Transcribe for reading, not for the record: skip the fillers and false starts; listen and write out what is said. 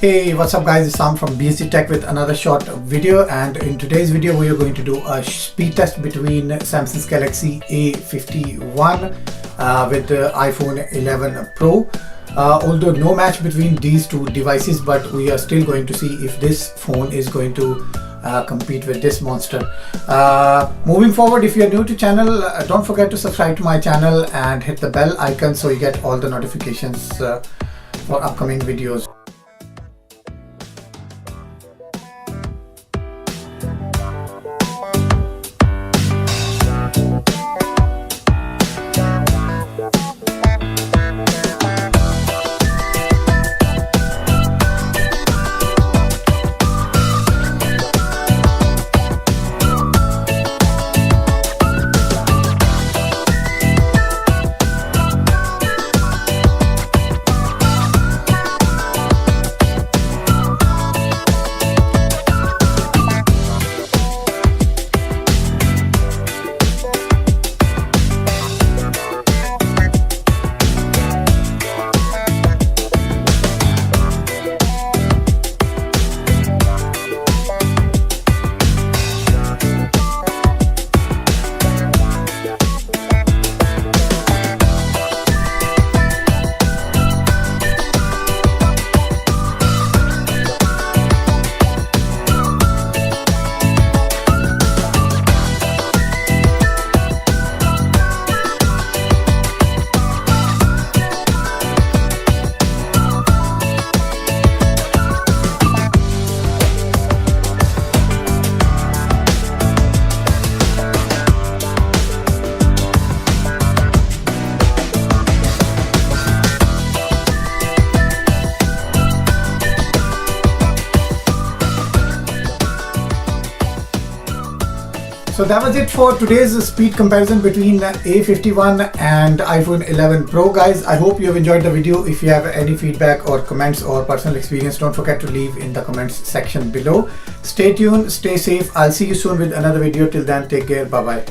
Hey, what's up guys, it's Sam from BSC Tech with another short video, and in today's video we are going to do a speed test between Samsung's Galaxy A51 with the iPhone 11 Pro. Although no match between these two devices, but we are still going to see if this phone is going to compete with this monster. Moving forward, if you are new to channel, don't forget to subscribe to my channel and hit the bell icon so you get all the notifications for upcoming videos. So that was it for today's speed comparison between A51 and iPhone 11 Pro. Guys, I hope you have enjoyed the video. If you have any feedback or comments or personal experience, don't forget to leave in the comments section below. Stay tuned, stay safe. I'll see you soon with another video. Till then, take care. Bye bye.